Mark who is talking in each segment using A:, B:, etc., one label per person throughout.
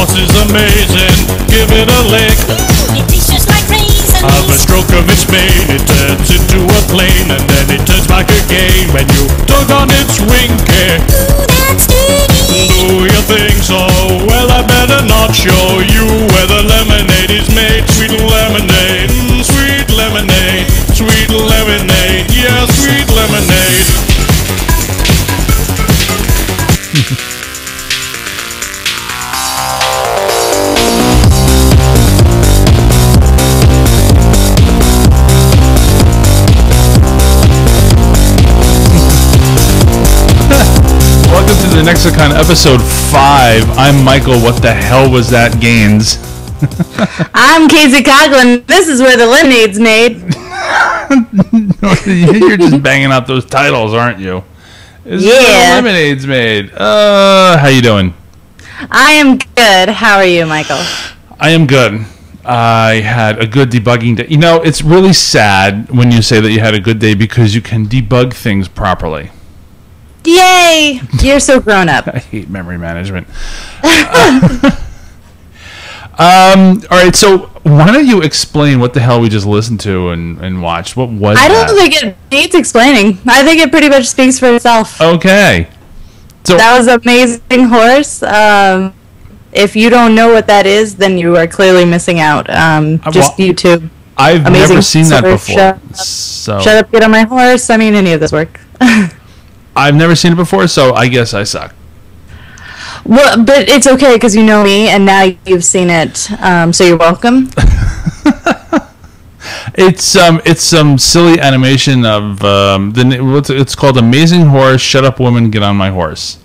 A: horse is amazing. Give it a lick.
B: It tastes just like raisins.
A: Of a stroke of its mane, it turns into a plane, and then it turns back again when you tug on its winky.
B: Ooh, that's sticky.
A: Do you think so? Well, I better not show you where the lemonade is made. Sweet lemonade, sweet lemonade, sweet lemonade, yeah, sweet lemonade.
C: Welcome to the Nexicon episode 5. I'm Michael. What the hell was that, Gaines?
D: I'm Casey Coughlin. This is where the lemonade's made.
C: You're just banging out those titles, aren't you? This is where the lemonade's made. How you doing?
D: I am good. How are you, Michael?
C: I am good. I had a good debugging day. You know, it's really sad when you say that you had a good day because you can debug things properly.
D: Yay! You're so grown up.
C: I hate memory management. All right, so why don't you explain what the hell we just listened to and watched? What was that?
D: I don't think it needs explaining. I think it pretty much speaks for itself.
C: Okay. So
D: that was Amazing Horse. If you don't know what that is, then you are clearly missing out. Just YouTube.
C: I've
D: Amazing
C: never seen that
D: Horse,
C: before.
D: Shut up, get on my horse. I mean, any of this work.
C: I've never seen it before, so I guess I suck.
D: Well, but it's okay because you know me, and now you've seen it, so you're welcome.
C: It's some silly animation of it's called Amazing Horse. Shut up, woman, get on my horse.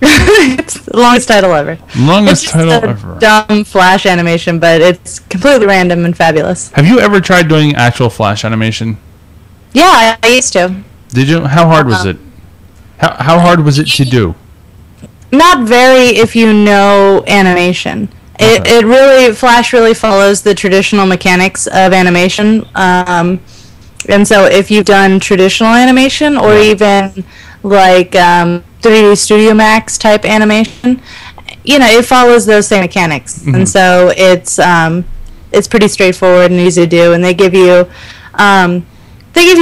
D: It's the longest title ever.
C: Longest
D: it's
C: title
D: just a
C: ever.
D: Dumb Flash animation, but it's completely random and fabulous.
C: Have you ever tried doing actual Flash animation?
D: Yeah, I used to.
C: Did you? How hard was it? How hard was it to do?
D: Not very if you know animation.
C: Okay.
D: It really, Flash really follows the traditional mechanics of animation. And so if you've done traditional animation or even like 3D Studio Max type animation, you know, it follows those same mechanics. Mm-hmm. And so it's pretty straightforward and easy to do. And they give you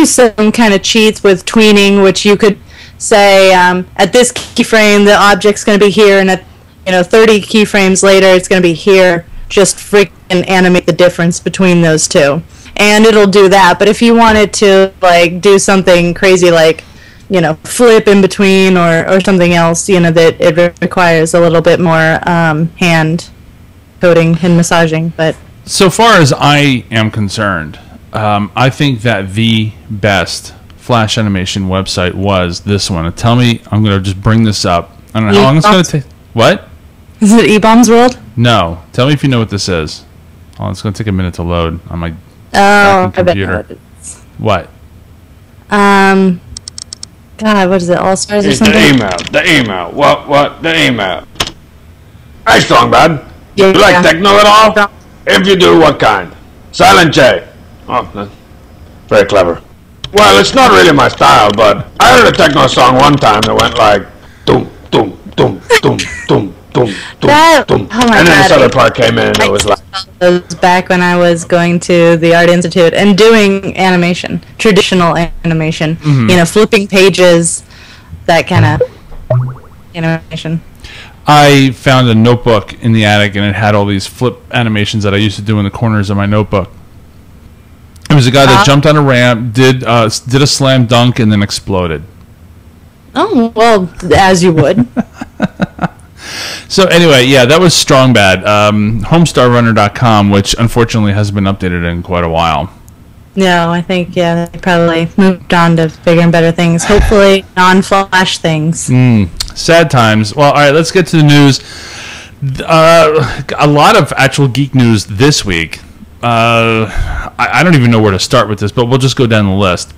D: some kind of cheats with tweening, which you could say at this keyframe the object's going to be here, and at 30 keyframes later it's going to be here. Just freaking animate the difference between those two, and it'll do that. But if you wanted to like do something crazy like flip in between or something else, that it requires a little bit more hand coding and massaging. But
C: so far as I am concerned, I think that the best Flash animation website was this one. Tell me, I'm going to just bring this up. I don't know how long it's going to take. What?
D: Is it E-Bombs World?
C: No. Tell me if you know what this is. Oh, it's going to take a minute to load on my
D: computer.
C: I bet what?
D: God, what is it? All Stars or something?
E: The email. What? The email. Hey, Strongbad.
D: Yeah,
E: you like techno at all? If you do, what kind? Silent J. Oh, that's very clever. Well, it's not really my style, but I heard a techno song one time that went like doom, doom, doom, doom, doom, doom, doom, doom.
D: Oh my
E: and then
D: God.
E: this other part came in and it was like...
D: Those back when I was going to the Art Institute and doing animation, traditional animation, flipping pages, that kind of animation.
C: I found a notebook in the attic and it had all these flip animations that I used to do in the corners of my notebook. It was a guy that jumped on a ramp, did a slam dunk, and then exploded.
D: Oh, well, as you would.
C: So anyway, yeah, that was Strong Bad. Homestarrunner.com, which unfortunately hasn't been updated in quite a while.
D: No, I think, they probably moved on to bigger and better things. Hopefully non-Flash things.
C: Sad times. Well, all right, let's get to the news. A lot of actual geek news this week. I don't even know where to start with this, but we'll just go down the list.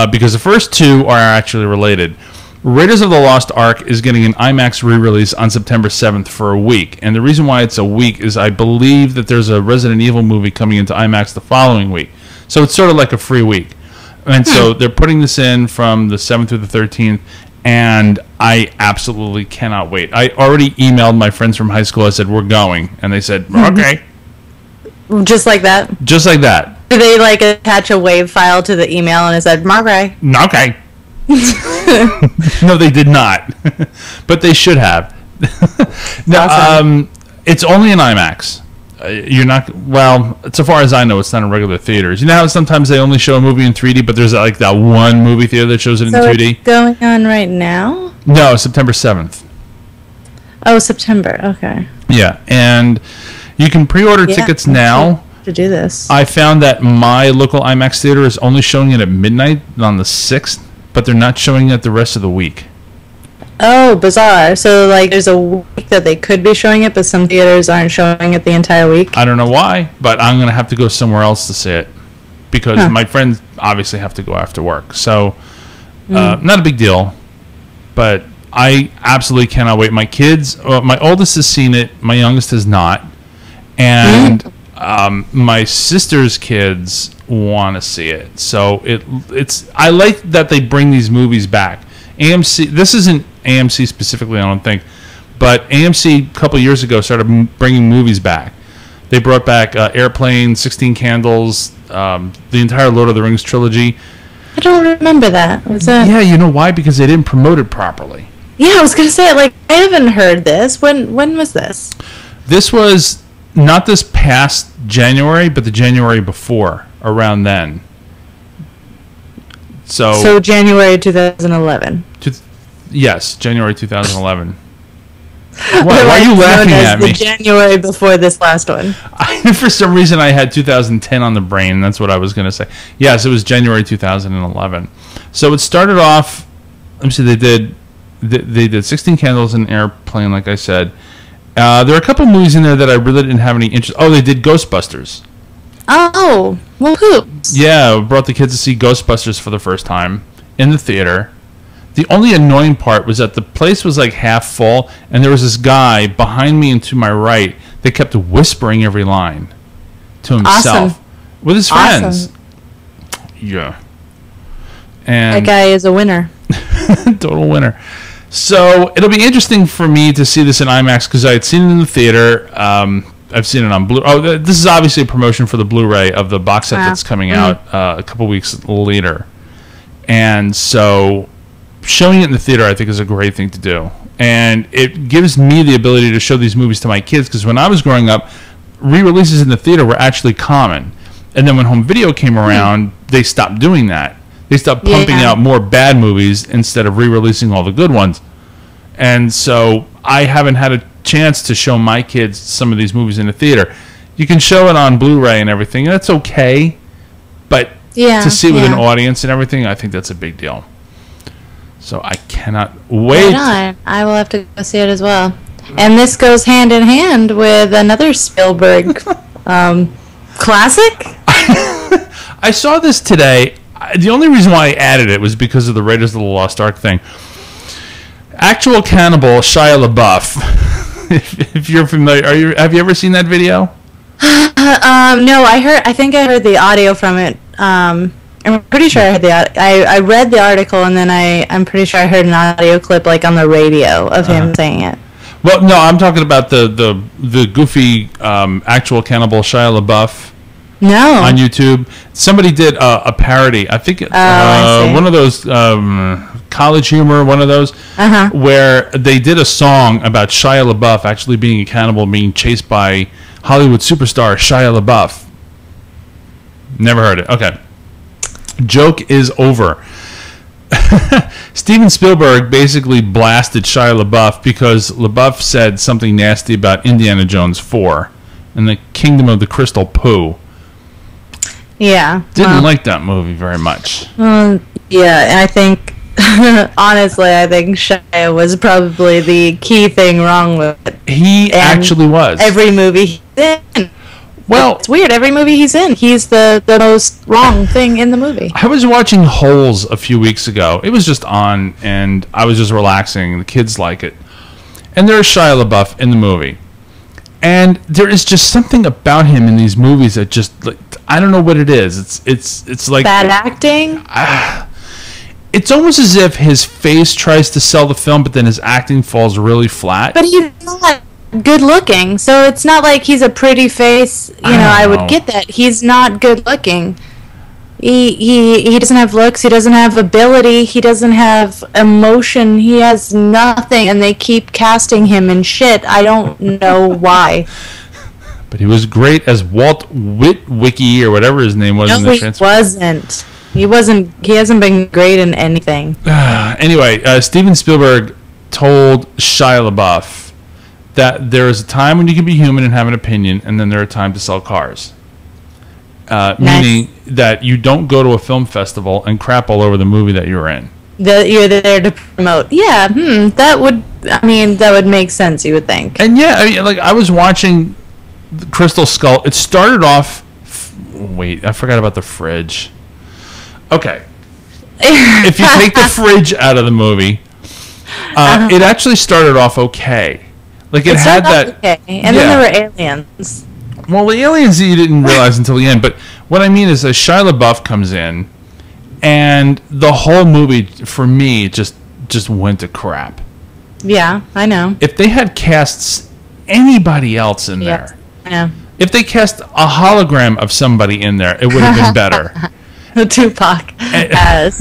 C: Because the first two are actually related. Raiders of the Lost Ark is getting an IMAX re-release on September 7th for a week. And the reason why it's a week is I believe that there's a Resident Evil movie coming into IMAX the following week. So it's sort of like a free week. And so they're putting this in from the 7th through the 13th. and I absolutely cannot wait. I already emailed my friends from high school. I said, we're going. And they said, okay.
D: Just like that?
C: Just like that.
D: Do they, like, attach a WAV file to the email and it said, okay?
C: Okay. No, they did not. But they should have. No,
D: Awesome.
C: it's only in IMAX. You're not, well, so far as I know, it's not in regular theaters. You know how sometimes they only show a movie in 3D, but there's like that one movie theater that shows it in
D: So
C: 2D?
D: it's going on right now?
C: No, September 7th.
D: Oh, September. Okay.
C: Yeah, and you can pre-order tickets now.
D: To do this.
C: I found that my local IMAX theater is only showing it at midnight on the 6th, but they're not showing it the rest of the week.
D: Oh, bizarre. So, like, there's a week that they could be showing it, but some theaters aren't showing it the entire week?
C: I don't know why, but I'm going to have to go somewhere else to see it because my friends obviously have to go after work. So, not a big deal, but I absolutely cannot wait. My kids, my oldest has seen it, my youngest has not, and my sister's kids want to see it. So it's I like that they bring these movies back. AMC, this isn't AMC specifically, I don't think, but AMC a couple years ago started bringing movies back. They brought back Airplane, 16 Candles, the entire Lord of the Rings trilogy.
D: I don't remember that. Was that?
C: Yeah, you know why? Because they didn't promote it properly.
D: Yeah, I was gonna say, like, I haven't heard this. When was this?
C: This was not this past January, but the January before, around then.
D: So January 2011.
C: Yes, January 2011. Why are you laughing at me?
D: The January before this last one.
C: For some reason, I had 2010 on the brain. That's what I was going to say. Yes, it was January 2011. So it started off. Let me see. They did 16 Candles and Airplane, like I said. There are a couple movies in there that I really didn't have any interest. Oh, they did Ghostbusters.
D: Oh, well, whoops.
C: Yeah, brought the kids to see Ghostbusters for the first time in the theater. The only annoying part was that the place was like half full, and there was this guy behind me and to my right that kept whispering every line to himself.
D: Awesome.
C: With his friends.
D: Awesome.
C: Yeah. And
D: That guy is a winner.
C: total winner. So it'll be interesting for me to see this in IMAX because I had seen it in the theater. I've seen it on Blu. Oh, this is obviously a promotion for the Blu-ray of the box set that's coming out a couple weeks later, and so showing it in the theater I think is a great thing to do, and it gives me the ability to show these movies to my kids because when I was growing up, re-releases in the theater were actually common, and then when home video came around, they stopped doing that. They stopped pumping out more bad movies instead of re-releasing all the good ones. And so I haven't had a chance to show my kids some of these movies in the theater. You can show it on Blu-ray and everything. That's okay. But to see it with an audience and everything, I think that's a big deal. So I cannot wait.
D: Right on. I will have to go see it as well. And this goes hand in hand with another Spielberg classic.
C: I saw this today. The only reason why I added it was because of the Raiders of the Lost Ark thing. Actual Cannibal, Shia LaBouf. If you're familiar, have you ever seen that video?
D: No, I think I heard the audio from it. I'm pretty sure I heard I read the article and then I'm pretty sure I heard an audio clip like on the radio of him saying it.
C: Well, no, I'm talking about the goofy Actual Cannibal Shia LaBeouf.
D: No.
C: On YouTube, somebody did a parody. I think one of those College Humor, one of those, where they did a song about Shia LaBeouf actually being a cannibal, being chased by Hollywood superstar Shia LaBeouf. Never heard it. Okay. Joke is over. Steven Spielberg basically blasted Shia LaBeouf because LaBeouf said something nasty about Indiana Jones 4 and the Kingdom of the Crystal Pooh.
D: Yeah.
C: Didn't like that movie very much.
D: Yeah, and I think, honestly, I think Shia was probably the key thing wrong with it.
C: He actually was.
D: Every movie he's in.
C: Well,
D: it's weird. Every movie he's in, he's the most wrong thing in the movie.
C: I was watching Holes a few weeks ago. It was just on, and I was just relaxing. The kids like it. And there's Shia LaBeouf in the movie. And there is just something about him in these movies that just, like, I don't know what it is. It's like
D: bad acting.
C: it's almost as if his face tries to sell the film, but then his acting falls really flat.
D: But he's not good looking, so it's not like he's a pretty face. I would get that. He's not good looking. He doesn't have looks. He doesn't have ability. He doesn't have emotion. He has nothing, and they keep casting him in shit. I don't know why.
C: But he was great as Walt Witwicky or whatever his name was in the transfer.
D: He wasn't. He hasn't been great in anything.
C: Anyway, Steven Spielberg told Shia LaBouf that there is a time when you can be human and have an opinion, and then there are times to sell cars. Meaning that you don't go to a film festival and crap all over the movie that you're in.
D: That you're there to promote. Yeah, that would make sense, you would think.
C: And yeah, I was watching the Crystal Skull. It started off... Wait, I forgot about the fridge. Okay. If you take the fridge out of the movie, it actually started off okay. Like it had that...
D: Okay. And then there were aliens.
C: Well, the aliens you didn't realize until the end, but what I mean is that Shia LaBeouf comes in, and the whole movie, for me, just went to crap.
D: Yeah, I know.
C: If they had cast anybody else in there, if they cast a hologram of somebody in there, it would have been better.
D: Tupac as.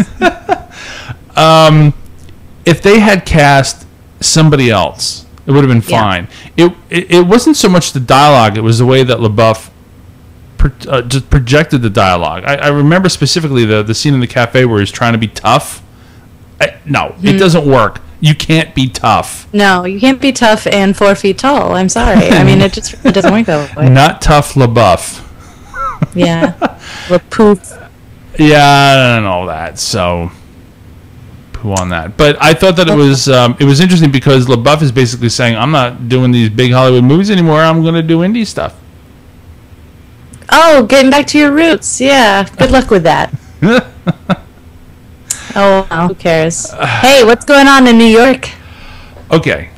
C: If they had cast somebody else, it would have been fine. It wasn't so much the dialogue; it was the way that LaBeouf just projected the dialogue. I remember specifically the scene in the cafe where he's trying to be tough. It doesn't work. You can't be tough.
D: No, you can't be tough and 4 feet tall. I'm sorry. It doesn't work that way.
C: Not tough LaBeouf.
D: Yeah, LaBouf.
C: Yeah, and all that. So. On that, but I thought that it was interesting because LaBeouf is basically saying, I'm not doing these big Hollywood movies anymore, I'm going to do indie stuff.
D: Oh, getting back to your roots. Yeah, good luck with that. Oh, well, who cares? Hey, what's going on in New York?
C: Okay,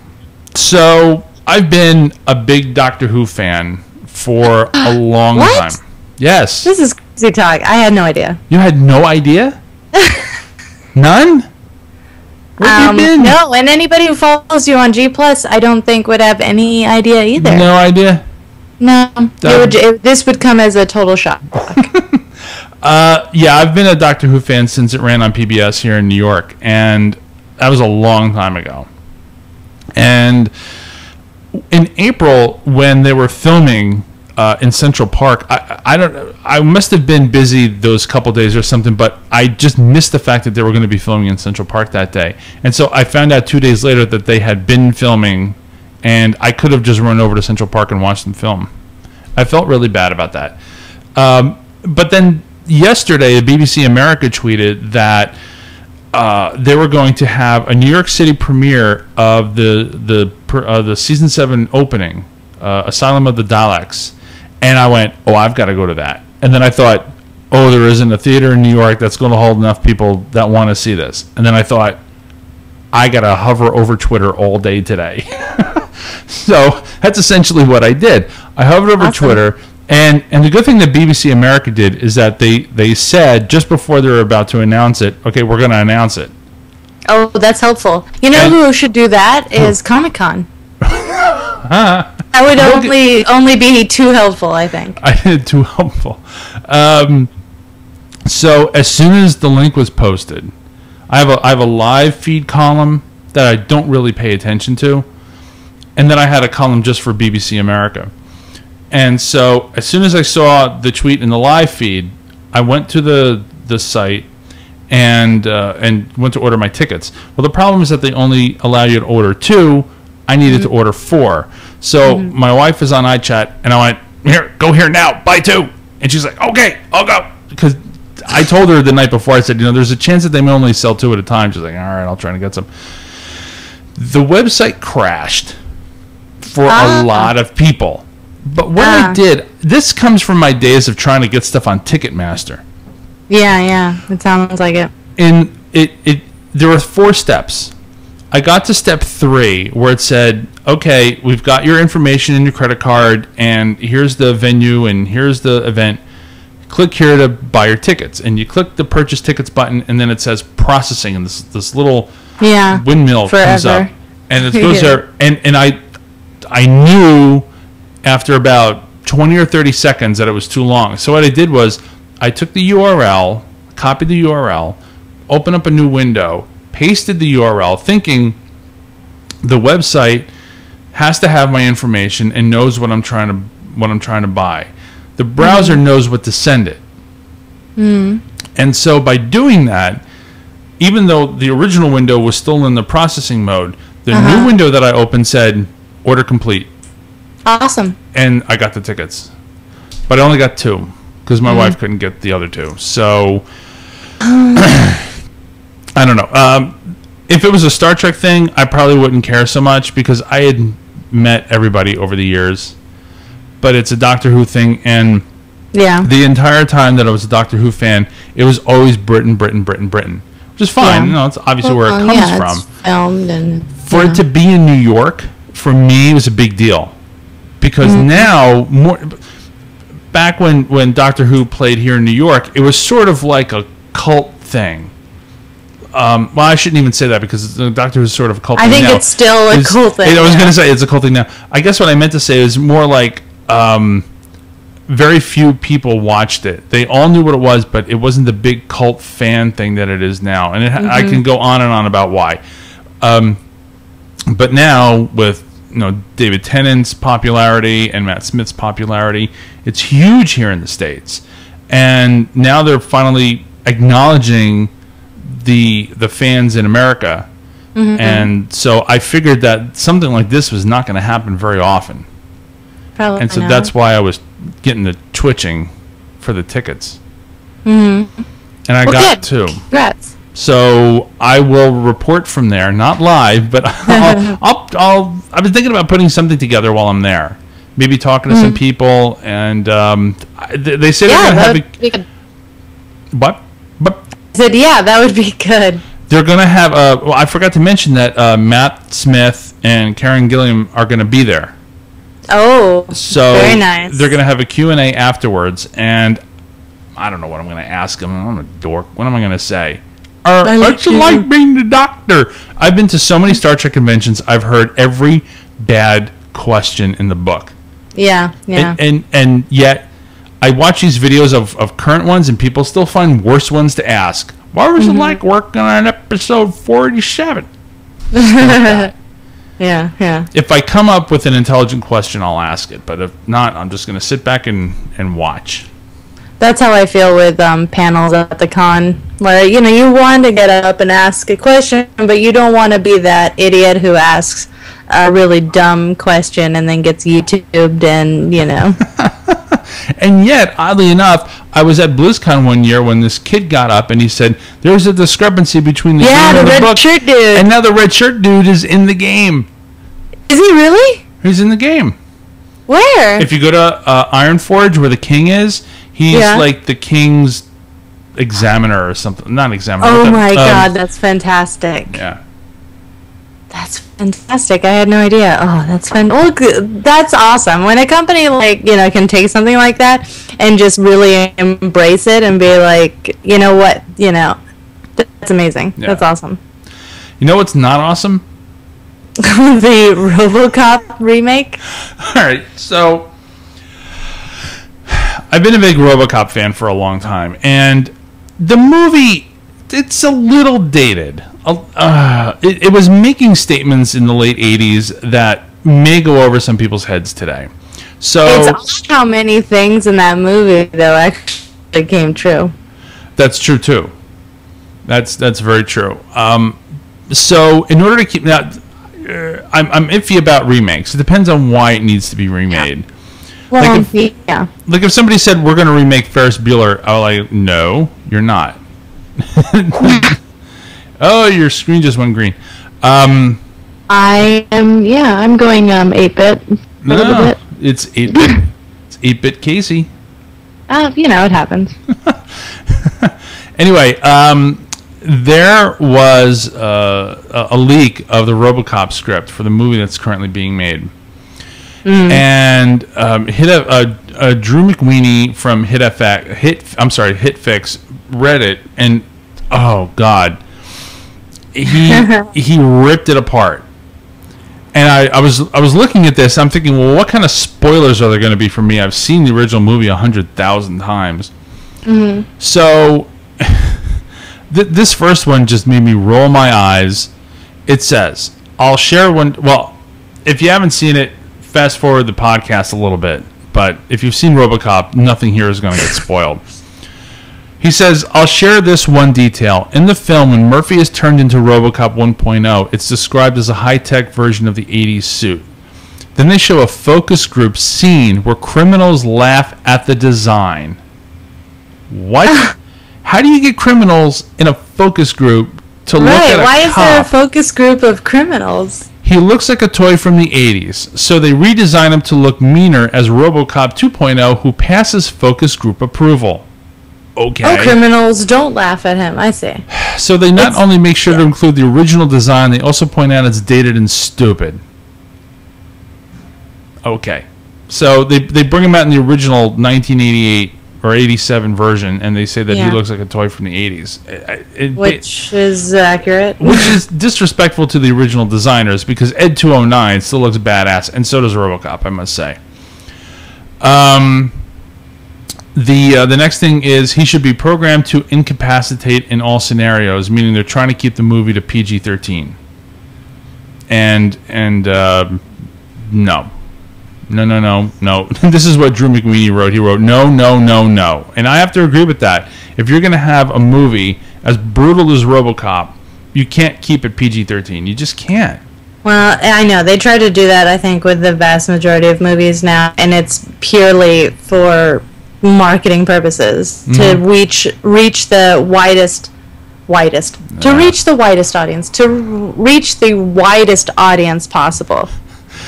C: so I've been a big Doctor Who fan for a long time. Yes.
D: This is crazy talk. I had no idea.
C: You had no idea? None? Where have you been?
D: No, and anybody who follows you on G+, I don't think would have any idea either.
C: No idea?
D: No. This would come as a total shock.
C: Yeah, I've been a Doctor Who fan since it ran on PBS here in New York, and that was a long time ago. And in April, when they were filming in Central Park, I must have been busy those couple days or something, but I just missed the fact that they were going to be filming in Central Park that day. And so I found out 2 days later that they had been filming, and I could have just run over to Central Park and watched them film. I felt really bad about that. But then yesterday, the BBC America tweeted that they were going to have a New York City premiere of the season 7 opening, Asylum of the Daleks. And I went, I've got to go to that. And then I thought, there isn't a theater in New York that's going to hold enough people that want to see this. And then I thought, I got to hover over Twitter all day today. So that's essentially what I did. I hovered over Twitter. And the good thing that BBC America did is that they said just before they were about to announce it, okay, we're going to announce it.
D: Oh, that's helpful. You know who should do that is Comic-Con. That would only be too helpful, I think.
C: Too helpful. So as soon as the link was posted, I have a live feed column that I don't really pay attention to, and then I had a column just for BBC America. And so as soon as I saw the tweet in the live feed, I went to the site and went to order my tickets. Well, the problem is that they only allow you to order 2. I needed to order 4. So my wife is on iChat, and I went, go here now, buy 2. And she's like, okay, I'll go. Because I told her the night before, I said, there's a chance that they may only sell 2 at a time. She's like, all right, I'll try to get some. The website crashed for a lot of people. But what I did, this comes from my days of trying to get stuff on Ticketmaster.
D: Yeah, it sounds like it.
C: And there were 4 steps. I got to step 3 where it said, okay, we've got your information in your credit card, and here's the venue, and here's the event. click here to buy your tickets. And you click the purchase tickets button, and then it says processing, and this little windmill comes up. And it goes there, and I knew after about 20 or 30 seconds that it was too long. So what I did was I took the URL, copied the URL, opened up a new window, pasted the URL, thinking the website has to have my information and knows what I'm trying to buy. The browser knows what to send it. And so by doing that, even though the original window was still in the processing mode, the new window that I opened said order complete.
D: Awesome. And
C: I got the tickets. But I only got 2 because my wife couldn't get the other 2. So I don't know. If it was a Star Trek thing, I probably wouldn't care so much because I had met everybody over the years. But it's a Doctor Who thing, and the entire time that I was a Doctor Who fan, it was always Britain, which is fine. You know, it's obviously where it comes from.
D: It's filmed and
C: for it to be in New York, for me, it was a big deal because now back when Doctor Who played here in New York, it was sort of like a cult thing. Well, I shouldn't even say that because Doctor Who is sort of a cult thing now. I think
D: it's still a cult thing.
C: I was going to say it's a cult thing now. I guess what I meant to say is more like very few people watched it. They all knew what it was, but it wasn't the big cult fan thing that it is now. And I can go on and on about why. But now with David Tennant's popularity and Matt Smith's popularity, it's huge here in the States. And now they're finally acknowledging the fans in America. And so I figured that something like this was not going to happen very often.
D: Probably
C: and so
D: not.
C: That's why I was getting the twitching for the tickets. And I got 2.
D: Congrats.
C: So I will report from there, not live, but I've been thinking about putting something together while I'm there. Maybe talking to some people, and they say they're going to have what? But
D: I said, that would be good.
C: They're going to have well, I forgot to mention that Matt Smith and Karen Gilliam are going to be there.
D: Oh,
C: so
D: very nice.
C: They're going to have a Q&A afterwards, and I don't know what I'm going to ask them. I'm a dork. What am I going to say? What's it like being the Doctor? I've been to so many Star Trek conventions. I've heard every bad question in the book.
D: Yeah.
C: And yet, I watch these videos of current ones, and people still find worse ones to ask. What was it like working on episode 47?
D: Yeah.
C: If I come up with an intelligent question, I'll ask it. But if not, I'm just going to sit back and watch.
D: That's how I feel with panels at the con, where you want to get up and ask a question, but you don't want to be that idiot who asks a really dumb question and then gets YouTubed and
C: And yet, oddly enough, I was at BlizzCon one year when this kid got up and he said, "There's a discrepancy between the game and the book."
D: red shirt dude.
C: And now the red shirt dude is in the game.
D: Is he really?
C: He's in the game.
D: Where?
C: If you go to Ironforge, where the king is, he's like the king's examiner or something. Not examiner.
D: Oh my god, that's fantastic.
C: Yeah.
D: That's fantastic. I had no idea. Oh, that's fun. Oh, that's awesome. When a company can take something like that and just really embrace it and be like, you know what, that's amazing. Yeah. That's awesome.
C: You know what's not awesome?
D: The Robocop remake.
C: All right, so I've been a big Robocop fan for a long time, and the movie, it's a little dated. It was making statements in the late 80s that may go over some people's heads today. So
D: it's how many things in that movie, though, actually came true.
C: That's true, too. That's very true. So in order to keep that... I'm iffy about remakes. It depends on why it needs to be remade.
D: Well,
C: like if somebody said, we're going to remake Ferris Bueller, I'll like, no, you're not. Oh, your screen just went green.
F: I'm going 8-bit. A little bit.
C: It's 8-bit. It's 8-bit Casey.
F: It happens.
C: Anyway, there was a leak of the Robocop script for the movie that's currently being made. And hit Drew McWeeny from HitFix read it, and oh god, he ripped it apart. And I was looking at this. I'm thinking, well, what kind of spoilers are there going to be for me? I've seen the original movie 100,000 times. Mm-hmm. So this first one just made me roll my eyes. It says, "I'll share one." Well, if you haven't seen it, fast forward the podcast a little bit. But if you've seen Robocop, nothing here is going to get spoiled. He says, "I'll share this one detail. In the film, when Murphy is turned into Robocop 1.0, it's described as a high-tech version of the 80s suit. Then they show a focus group scene where criminals laugh at the design." What? How do you get criminals in a focus group to look at a cop?
D: Why is there a focus group of criminals?
C: He looks like a toy from the 80s, so they redesign him to look meaner as Robocop 2.0, who passes focus group approval. Okay.
D: Oh, criminals don't laugh at him. I see.
C: So they not only make sure to include the original design, they also point out it's dated and stupid. Okay. So they bring him out in the original 1988 or 87 version, and they say that he looks like a toy from the 80s.
D: Which is accurate.
C: Which is disrespectful to the original designers, because Ed 209 still looks badass, and so does Robocop, I must say. The next thing is he should be programmed to incapacitate in all scenarios, meaning they're trying to keep the movie to PG-13. And no. This is what Drew McWeeny wrote. He wrote, no. And I have to agree with that. If you're going to have a movie as brutal as Robocop, you can't keep it PG-13. You just can't.
D: Well, I know. They try to do that, I think, with the vast majority of movies now, and it's purely for marketing purposes, to reach the widest to reach the widest audience, to reach the widest audience possible,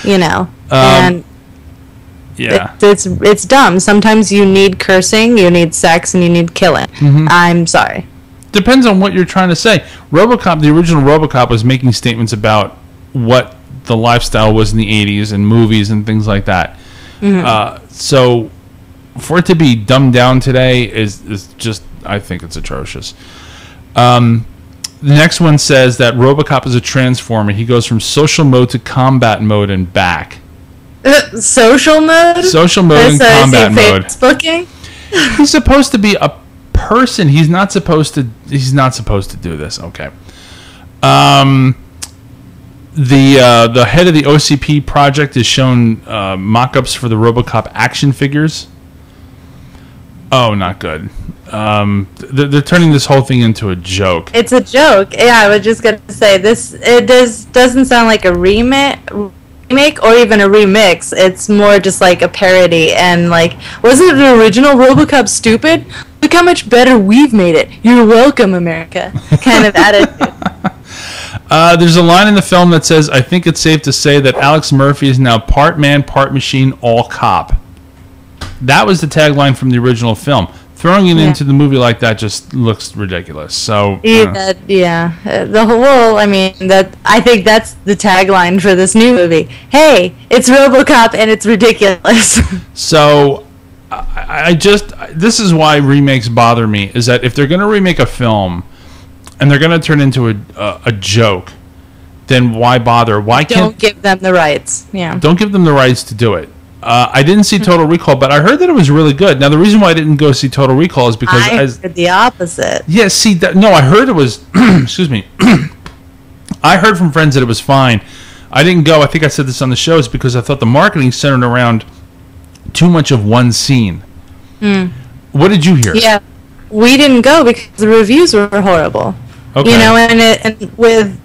D: and it's dumb. Sometimes you need cursing, you need sex, and you need killing. I'm sorry.
C: Depends on what you're trying to say. Robocop, the original Robocop, was making statements about what the lifestyle was in the 80s and movies and things like that. So for it to be dumbed down today is just, I think it's atrocious. The next one says that Robocop is a transformer. He goes from social mode to combat mode and back.
D: Social mode?
C: Social mode and combat mode.
D: Facebooking?
C: He's supposed to be a person. He's not supposed to do this. Okay. The head of the OCP project is shown mock-ups for the Robocop action figures. Oh, not good. They're turning this whole thing into a joke.
D: It's a joke. Yeah, I was just gonna say this. It doesn't sound like a remake or even a remix. It's more just like a parody. And like, wasn't the original Robocop stupid? Look how much better we've made it. You're welcome, America. Kind of attitude.
C: There's a line in the film that says, "I think it's safe to say that Alex Murphy is now part man, part machine, all cop." That was the tagline from the original film. Throwing it into the movie like that just looks ridiculous. So
D: the whole. I mean, I think that's the tagline for this new movie. Hey, it's RoboCop and it's ridiculous.
C: So this is why remakes bother me. Is that if they're going to remake a film and they're going to turn into a joke, then why bother? Why
D: don't give them the rights? Yeah.
C: Don't give them the rights to do it. I didn't see Total Recall, but I heard that it was really good. Now, the reason why I didn't go see Total Recall is because
D: I heard the opposite.
C: Yeah, see, I heard it was. Excuse me. I heard from friends that it was fine. I didn't go. I think I said this on the show, is because I thought the marketing centered around too much of one scene. What did you hear?
D: Yeah, we didn't go because the reviews were horrible.
C: Okay.
D: And with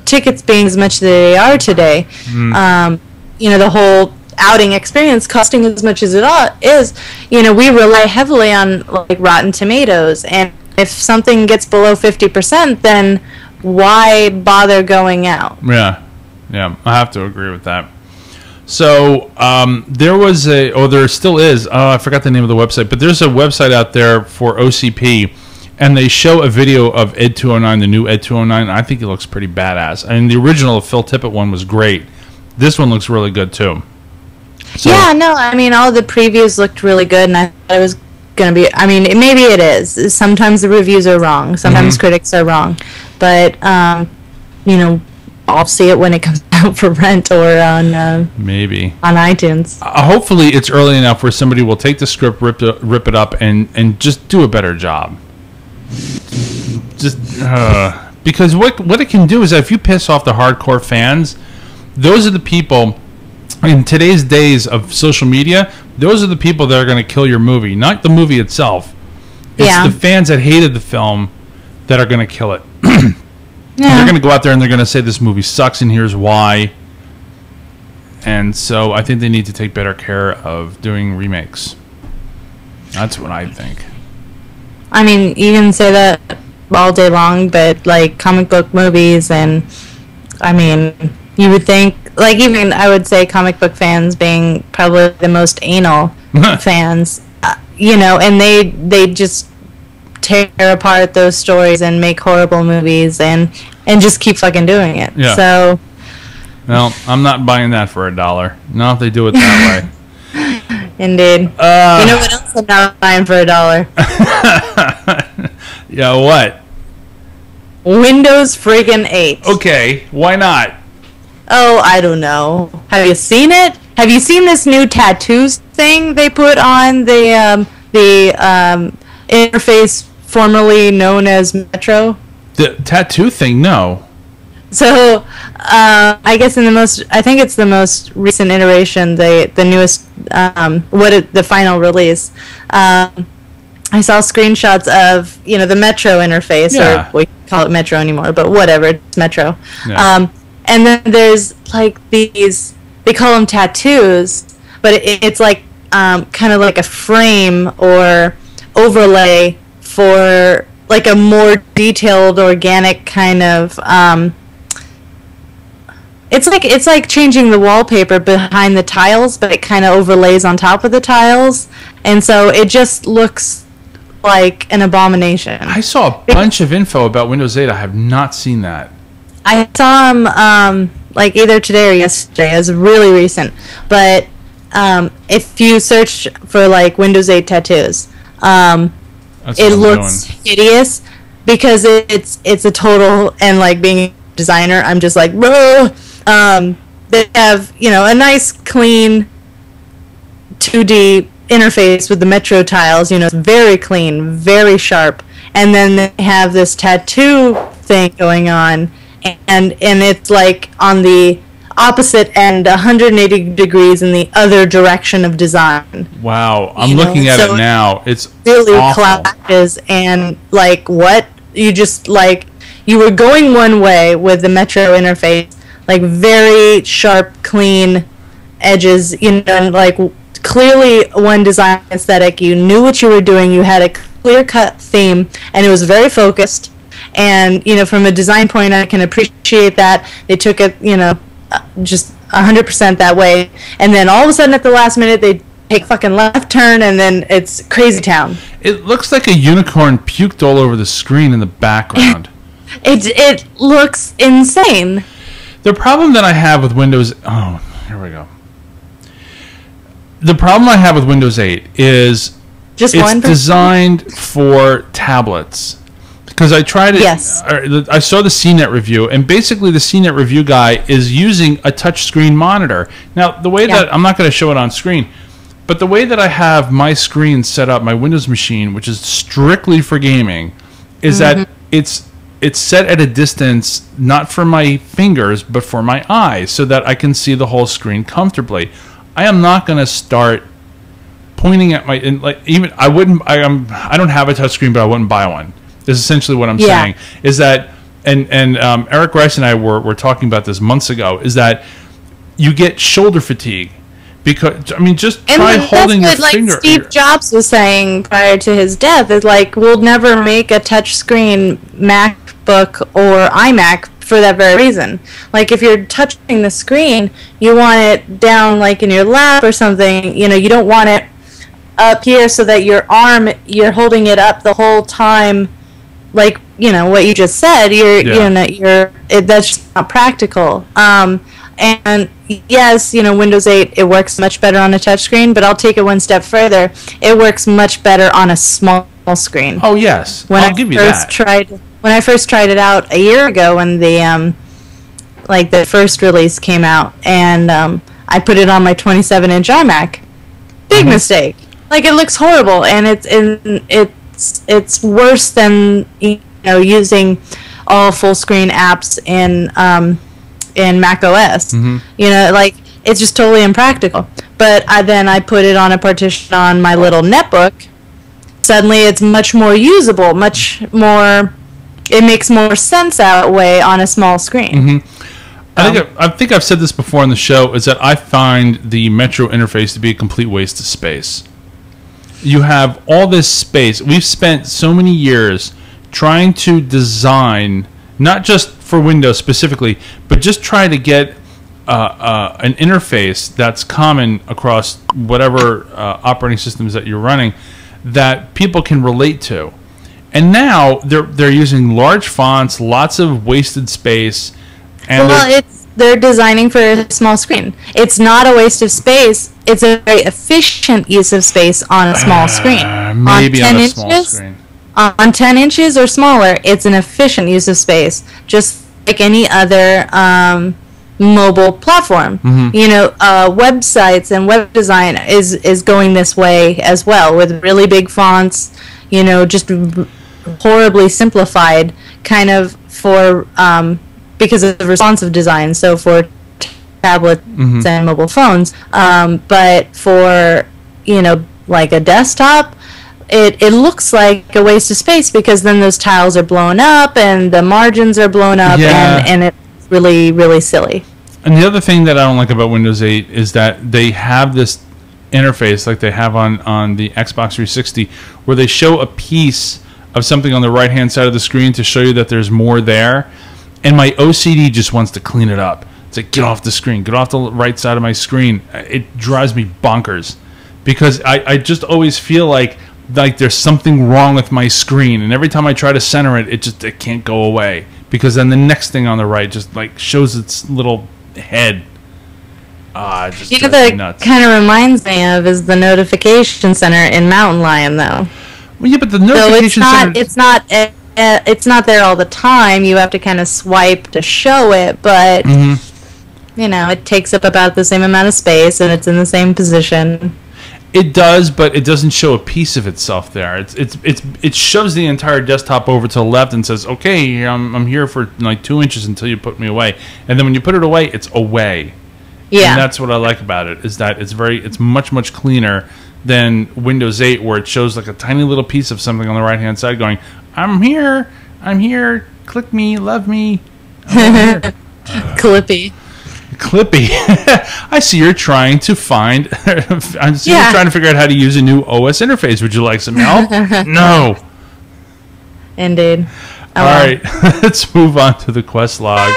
D: tickets being as much as they are today, the whole outing experience costing as much as it is, we rely heavily on like Rotten Tomatoes, and if something gets below 50%, then why bother going out?
C: Yeah, I have to agree with that. So there still is, I forgot the name of the website, but there's a website out there for OCP, and they show a video of Ed 209, the new Ed 209, and I think it looks pretty badass. I mean, the original Phil Tippett one was great. This one looks really good too. So,
D: Yeah, no, I mean, all the previews looked really good, and I thought it was going to be, I mean, maybe it is. Sometimes the reviews are wrong. Sometimes critics are wrong. But, you know, I'll see it when it comes out for rent or on
C: maybe
D: on iTunes.
C: Hopefully it's early enough where somebody will take the script, rip it up, and just do a better job. Just because what it can do is that if you piss off the hardcore fans, those are the people in today's days of social media. Those are the people that are going to kill your movie, not the movie itself. It's the fans that hated the film that are going to kill it. They're going to go out there and they're going to say this movie sucks and here's why. And so I think they need to take better care of doing remakes. That's what I think.
D: I mean, you can say that all day long, but like comic book movies, and I mean, you would think, like, even I would say comic book fans being probably the most anal fans, you know, and they just tear apart those stories and make horrible movies and just keep fucking doing it.
C: Yeah.
D: So,
C: well, I'm not buying that for $1. Not if they do it that way.
D: indeed. You know what else I'm not buying for $1?
C: Yeah, what?
D: Windows friggin' 8.
C: Okay, why not?
D: Oh, I don't know. Have you seen it? Have you seen this new tattoos thing they put on the interface formerly known as Metro?
C: The tattoo thing, no.
D: So, I guess I think it's the most recent iteration, the newest, the final release. I saw screenshots of, you know, the Metro interface, or we call it Metro anymore, but whatever, it's Metro.
C: Yeah.
D: And then there's like these, they call them tattoos, but it's like kind of like a frame or overlay for like a more detailed, organic kind of. It's like changing the wallpaper behind the tiles, but it kind of overlays on top of the tiles, and so it just looks like an abomination.
C: I saw a bunch of info about Windows 8. I have not seen that.
D: I saw them like either today or yesterday. It was really recent, but if you search for like Windows 8 tattoos, it looks hideous because it's a total, and like being a designer, I'm just like, bro. They have, you know, a nice clean 2D interface with the Metro tiles, you know, it's very clean, very sharp, and then they have this tattoo thing going on, and it's like on the opposite end, 180 degrees in the other direction of design.
C: Wow, I'm looking at it now. It's
D: really
C: awful.
D: clashes, and like what? You just like, you were going one way with the Metro interface, like very sharp, clean edges, you know, and like clearly one design aesthetic. You knew what you were doing. You had a clear-cut theme, and it was very focused. And, you know, from a design point, I can appreciate that. They took it, you know, just 100% that way. And then all of a sudden at the last minute, they take fucking left turn, and then it's crazy town.
C: It looks like a unicorn puked all over the screen in the background.
D: It looks insane.
C: The problem that I have with Windows... Oh, here we go. The problem I have with Windows 8 is it's designed for tablets. Because I tried it...
D: Yes.
C: I saw the CNET review, and basically the CNET review guy is using a touchscreen monitor. Now, the way that... I'm not going to show it on screen, but the way that I have my screen set up, my Windows machine, which is strictly for gaming, is that it's set at a distance, not for my fingers, but for my eyes, so that I can see the whole screen comfortably. I am not going to start pointing at my... I don't have a touchscreen, but I wouldn't buy one. Is essentially what I'm saying. Is that... And Eric Rice and I were talking about this months ago, is that you get shoulder fatigue. Because, I mean, just try holding your finger...
D: Like Steve Jobs was saying prior to his death, is like, we'll never make a touchscreen MacBook or iMac for that very reason. Like, if you're touching the screen, you want it down, like, in your lap or something. You know, you don't want it up here so that your arm, you're holding it up the whole time, like, you know, what you just said. You know, that's just not practical. And yes, Windows 8, it works much better on a touchscreen, but I'll take it one step further. It works much better on a small screen.
C: Oh, yes. I'll give you that.
D: When I first tried it out a year ago, when the the first release came out, and I put it on my 27-inch iMac. Big mistake. Like, it looks horrible, and it's worse than using all full screen apps in Mac OS. It's just totally impractical. But then I put it on a partition on my little netbook. Suddenly it's much more usable, it makes more sense that way on a small screen.
C: I think I've said this before on the show, is that I find the Metro interface to be a complete waste of space. You have all this space. We've spent so many years trying to design, not just for Windows specifically, but just try to get an interface that's common across whatever operating systems that you're running that people can relate to. And now they're using large fonts, lots of wasted space. And
D: they're designing for a small screen. It's not a waste of space. It's a very efficient use of space on a small screen.
C: Maybe on a small screen.
D: On 10 inches or smaller, it's an efficient use of space, just like any other mobile platform. Websites and web design is going this way as well, with really big fonts, just horribly simplified, kind of for because of responsive design, so for tablets and mobile phones, but for like a desktop, it looks like a waste of space, because then those tiles are blown up and the margins are blown up, and it's really, really silly.
C: And the other thing that I don't like about Windows 8 is that they have this interface like they have on the Xbox 360, where they show a piece of something on the right-hand side of the screen to show you that there's more there. And my OCD just wants to clean it up. It's like, get off the screen. Get off the right side of my screen. It drives me bonkers, because I just always feel like there's something wrong with my screen. And every time I try to center it, it can't go away, because then the next thing on the right just shows its little head. It just drives me nuts.
D: Kind of reminds me of is the notification center in Mountain Lion, though.
C: Well, yeah, but the notification center...
D: It's not there all the time. You have to kind of swipe to show it, but it takes up about the same amount of space, and it's in the same position.
C: It does, but it doesn't show a piece of itself there. It shoves the entire desktop over to the left and says, "Okay, I'm here for 2 inches until you put me away." And then when you put it away, it's away.
D: Yeah,
C: and that's what I like about it, is that it's much cleaner than Windows 8, where it shows like a tiny little piece of something on the right hand side going, I'm here, click me, love me.
D: Clippy.
C: I see you're trying to find you're trying to figure out how to use a new OS interface. Would you like some help? No.
D: Indeed.
C: All right, let's move on to the quest log.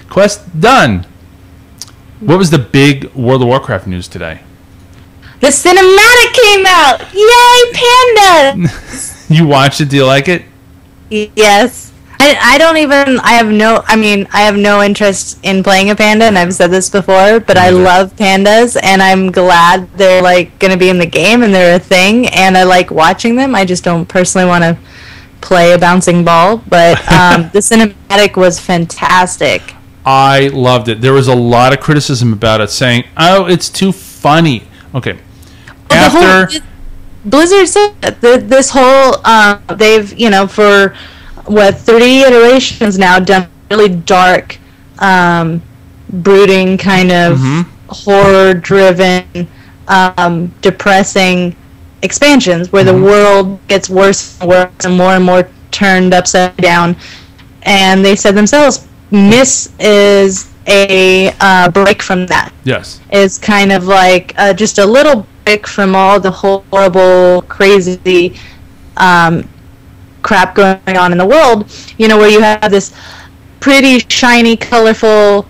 C: Quest done. What was the big World of Warcraft news today?
D: The cinematic came out! Yay, Panda!
C: You watched it? Do you like it?
D: Yes. I have no interest in playing a panda, and I've said this before, but I love pandas, and I'm glad they're going to be in the game and they're a thing, and I like watching them. I just don't personally want to play a bouncing ball, but the cinematic was fantastic.
C: I loved it. There was a lot of criticism about it, saying, "Oh, it's too funny." Okay.
D: Blizzard said this whole they've for 30 iterations now done really dark, brooding kind of horror-driven, depressing expansions where the world gets worse and worse and more turned upside down. And they said themselves, Miss is a break from that.
C: Yes.
D: Is kind of like just a little break from all the horrible, crazy crap going on in the world, where you have this pretty, shiny, colorful,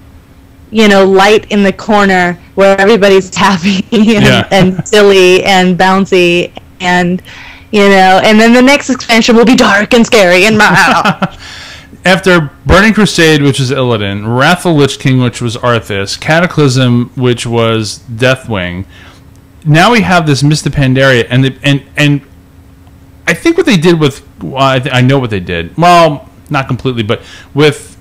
D: light in the corner where everybody's happy and silly and bouncy and, and then the next expansion will be dark and scary and
C: After Burning Crusade, which was Illidan, Wrath of the Lich King, which was Arthas, Cataclysm, which was Deathwing, now we have this Mist of Pandaria, and I think what they did with I know what they did. Well, not completely, but with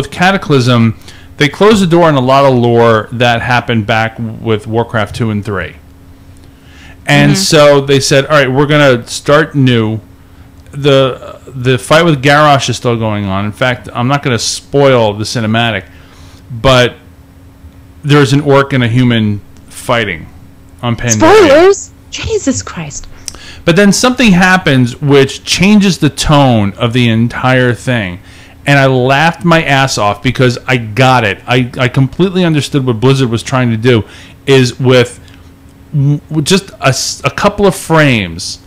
C: Cataclysm, they closed the door on a lot of lore that happened back with Warcraft 2 and 3. And so they said, all right, we're going to start new. The fight with Garrosh is still going on. In fact, I'm not going to spoil the cinematic, but there's an orc and a human fighting on Pandaria.
F: Spoilers? Jesus Christ.
C: But then something happens which changes the tone of the entire thing. And I laughed my ass off because I got it. I completely understood what Blizzard was trying to do, is with just a couple of frames,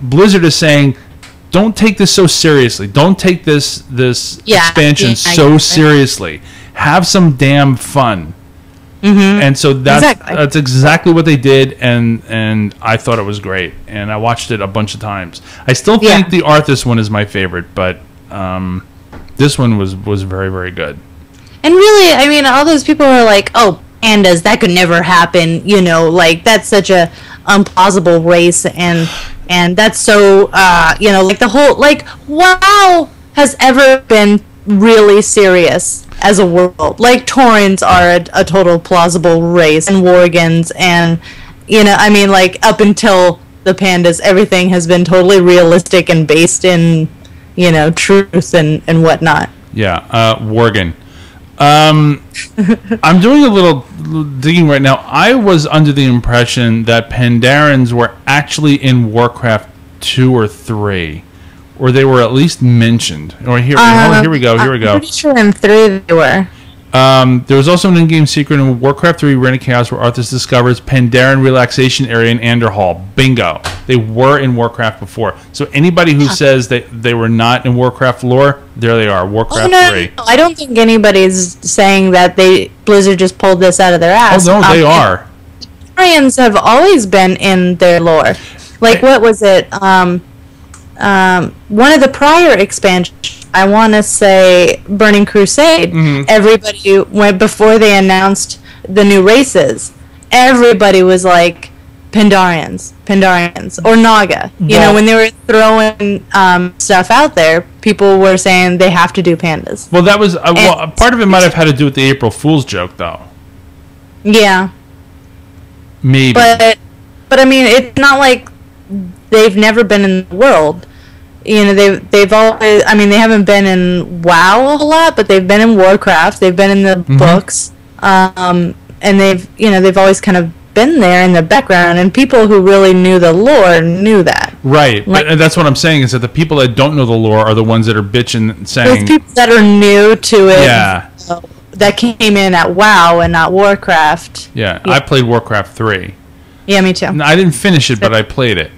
C: Blizzard is saying, don't take this so seriously. Don't take this expansion so seriously. Have some damn fun. And so that's exactly what they did, and I thought it was great. And I watched it a bunch of times. I still think the Arthas one is my favorite, but this one was very, very good.
D: And really, I mean, all those people are like, oh, pandas, that could never happen. You know, like, that's such a implausible race, and that's so, you know, like the whole, like, WoW has ever been really serious as a world. Like, Taurens are a total plausible race, and Worgans, and, you know, I mean, like, up until the pandas, everything has been totally realistic and based in, you know, truth and whatnot.
C: Yeah, Worgen. I'm doing a little digging right now. I was under the impression that Pandarans were actually in Warcraft 2 or 3, or they were at least mentioned. Or here we go.
D: I'm pretty sure in 3 they were.
C: There was also an in-game secret in Warcraft 3 Reign of Chaos where Arthas discovers Pandaran relaxation area in Anderhall. Bingo. They were in Warcraft before. So anybody who says that they were not in Warcraft lore, there they are, Warcraft 3.
D: No, I don't think anybody's saying that Blizzard just pulled this out of their ass.
C: Oh, no, they are.
D: Pandarans have always been in their lore. Like, what was it? One of the prior expansions, I want to say Burning Crusade, everybody went, before they announced the new races, everybody was like, Pandarians, or Naga. You know, when they were throwing stuff out there, people were saying they have to do pandas.
C: Well, that was, part of it might have had to do with the April Fool's joke, though.
D: Yeah.
C: Maybe.
D: But I mean, it's not like they've never been in the world. You know, they've always, I mean, they haven't been in WoW a whole lot, but they've been in Warcraft, they've been in the books, and they've always kind of been there in the background, and people who really knew the lore knew that.
C: Right, like, but that's what I'm saying, is that the people that don't know the lore are the ones that are bitching and saying...
D: Those people that are new to it, that came in at WoW and not Warcraft.
C: Yeah, I played Warcraft 3.
D: Yeah, me too.
C: I didn't finish it, but I played it.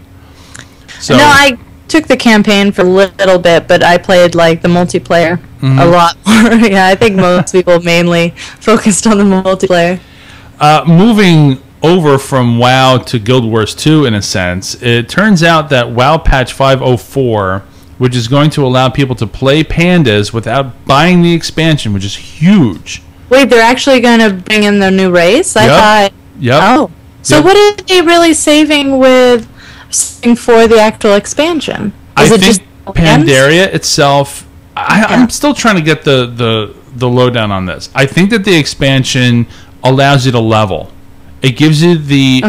C: So,
D: no, I took the campaign for a little bit, but I played like the multiplayer a lot more. Yeah, I think most people mainly focused on the multiplayer.
C: Moving over from WoW to Guild Wars 2, in a sense, it turns out that WoW Patch 504, which is going to allow people to play pandas without buying the expansion, which is huge.
D: Wait, they're actually going to bring in the new race? I thought...
C: Yep.
D: Oh. So what are they really saving for the actual expansion?
C: I think Pandaria itself... I'm still trying to get the lowdown on this. I think that the expansion allows you to level. It gives you the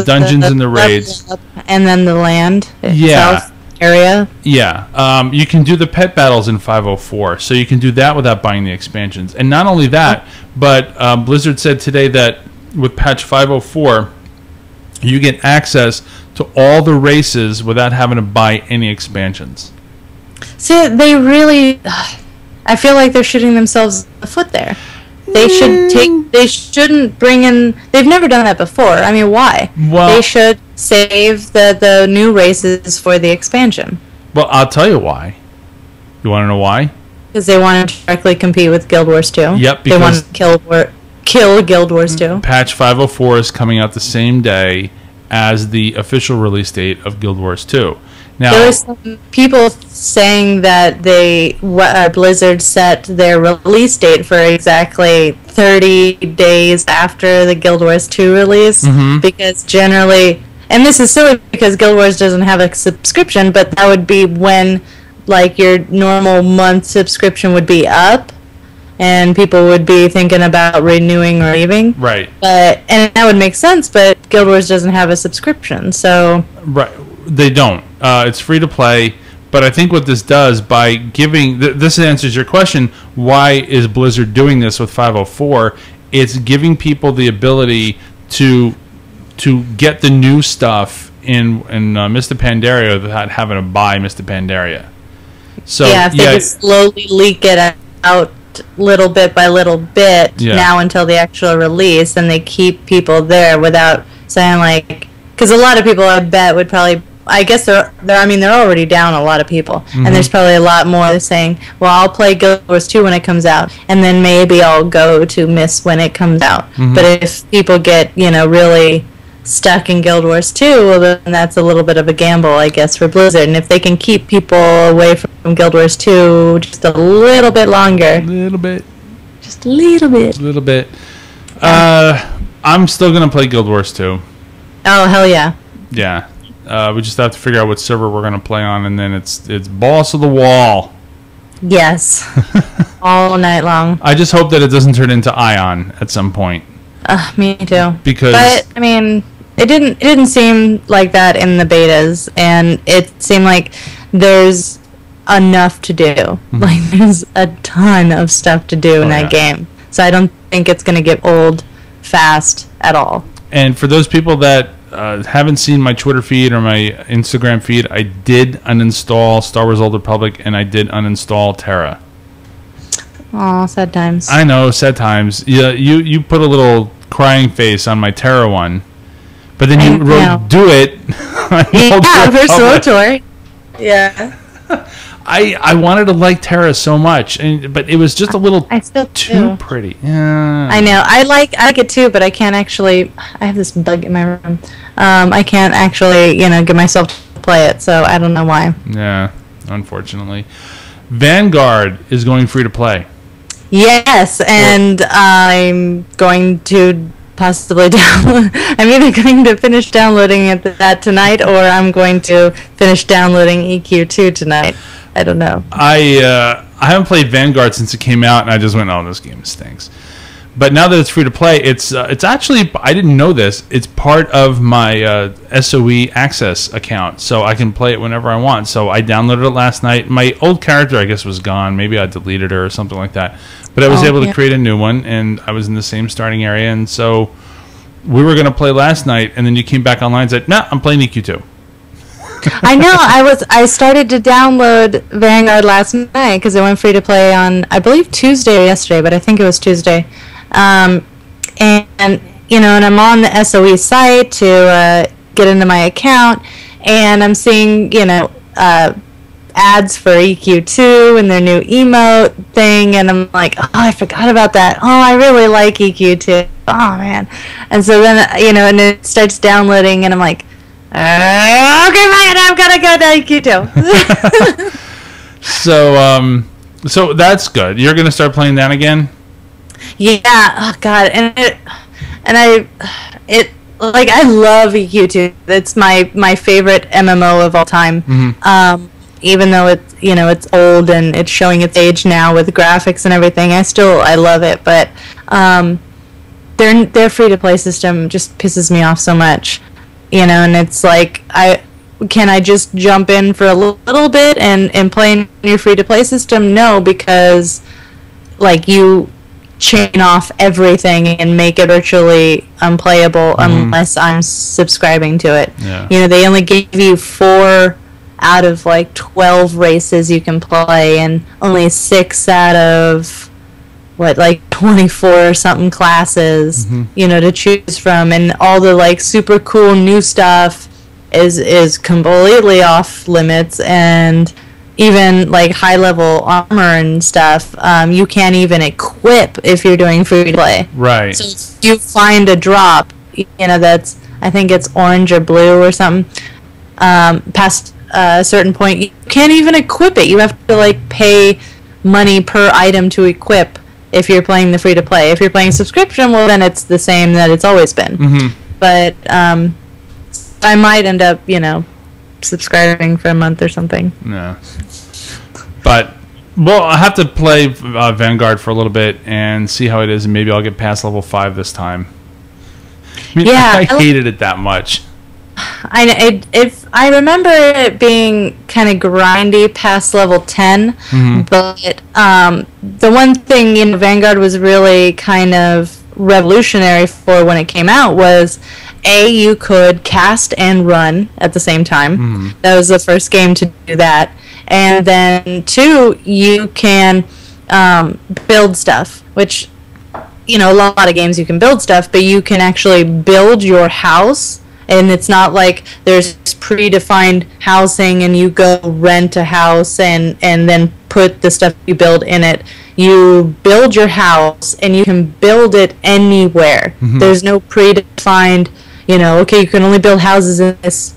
C: dungeons and the raids.
D: And then the land itself, area.
C: Yeah. You can do the pet battles in 504, so you can do that without buying the expansions. And not only that, but Blizzard said today that with patch 504, you get access to all the races without having to buy any expansions.
D: See, they really... I feel like they're shooting themselves in the foot there. They shouldn't bring in... They've never done that before. I mean, why? Well, they should save the new races for the expansion.
C: Well, I'll tell you why. You want to know why?
D: Because they want to directly compete with Guild Wars 2.
C: Yep,
D: because... They want to kill Guild Wars 2.
C: Patch 504 is coming out the same day as the official release date of Guild Wars 2. Now,
D: there were some people saying that Blizzard set their release date for exactly 30 days after the Guild Wars 2 release, because generally, and this is silly because Guild Wars doesn't have a subscription, but that would be when like your normal month subscription would be up, and people would be thinking about renewing or leaving.
C: right.
D: And that would make sense, but Guild Wars doesn't have a subscription, so...
C: Right, they don't. It's free to play, but I think what this does by giving this answers your question. Why is Blizzard doing this with 504? It's giving people the ability to get the new stuff in Mr. Pandaria without having to buy Mr. Pandaria. So
D: yeah, if they just slowly leak it out little bit by little bit now until the actual release, and they keep people there without saying like, because a lot of people I bet would probably, I guess they're already down a lot of people, and there's probably a lot more that's saying, well, I'll play Guild Wars 2 when it comes out, and then maybe I'll go to Miss when it comes out. But if people get, really stuck in Guild Wars 2, well, then that's a little bit of a gamble, I guess, for Blizzard. And if they can keep people away from Guild Wars 2 just a little bit longer. Just a little bit.
C: I'm still going to play Guild Wars 2.
D: Oh, hell yeah.
C: Yeah. We just have to figure out what server we're going to play on, and then it's balls to the wall.
D: Yes. All night long.
C: I just hope that it doesn't turn into Ion at some point.
D: Me too.
C: Because...
D: But, I mean... It didn't seem like that in the betas, and it seemed like there's enough to do. Like, there's a ton of stuff to do in that game. So I don't think it's going to get old fast at all.
C: And for those people that haven't seen my Twitter feed or my Instagram feed, I did uninstall Star Wars Old Republic, and I did uninstall Terra.
D: Aw, sad times.
C: I know, sad times. Yeah, you put a little crying face on my Terra one. But then you wrote, do it.
D: For SWTOR. Yeah.
C: I wanted to like Terra so much, but it was just a little too pretty. Yeah.
D: I know. I like it too, but I can't actually... I have this bug in my room. I can't actually, get myself to play it, so I don't know why.
C: Yeah, unfortunately. Vanguard is going free to play.
D: Yes, and I'm going to... possibly download. I'm either going to finish downloading that tonight, or I'm going to finish downloading EQ2 tonight. I don't know.
C: I haven't played Vanguard since it came out, and I just went, "Oh, this game stinks." But now that it's free to play, it's actually, I didn't know this. It's part of my SOE Access account, so I can play it whenever I want. So I downloaded it last night. My old character, I guess, was gone. Maybe I deleted her or something like that. But I was able to create a new one, and I was in the same starting area. And so we were going to play last night, and then you came back online and said, "No, I'm playing EQ2."
D: I know. I started to download Vanguard last night because it went free to play on, I believe, Tuesday or yesterday, but I think it was Tuesday. And I'm on the SOE site to get into my account, and I'm seeing, ads for EQ2 and their new emote thing, and I'm like, oh, I forgot about that. Oh, I really like EQ2. Oh, man. And so then, and it starts downloading, and I'm like, okay, man, I'm going to go to EQ2.
C: So that's good. You're going to start playing that again?
D: Yeah. Oh, God. I love EQ2. It's my favorite MMO of all time. Mm-hmm. Even though it's old and it's showing its age now with graphics and everything, I love it. But their free to play system just pisses me off so much, and it's like I just jump in for a little bit and play in your free to play system? No, because like you chain off everything and make it virtually unplayable unless I'm subscribing to it. Yeah. They only give you 4 out of like 12 races you can play, and only 6 out of 24 or something classes, to choose from, and all the like super cool new stuff is completely off limits, and even like high level armor and stuff you can't even equip if you're doing free to play.
C: Right.
D: So if you find a drop that's I think it's orange or blue or something, past a certain point, you can't even equip it. You have to like pay money per item to equip if you're playing the free to play. If you're playing subscription, well then it's the same that it's always been. But I might end up, subscribing for a month or something.
C: No. But well, I have to play Vanguard for a little bit and see how it is, and maybe I'll get past level 5 this time. I mean,
D: Yeah,
C: I hated it that much.
D: I remember it being kind of grindy past level 10, but the one thing Vanguard was really kind of revolutionary for when it came out was you could cast and run at the same time. That was the first game to do that. And then 2, you can build stuff, which a lot of games you can build stuff, but you can actually build your house. And it's not like there's predefined housing and you go rent a house and then put the stuff you build in it. You build your house and you can build it anywhere. There's no predefined, okay, you can only build houses in this,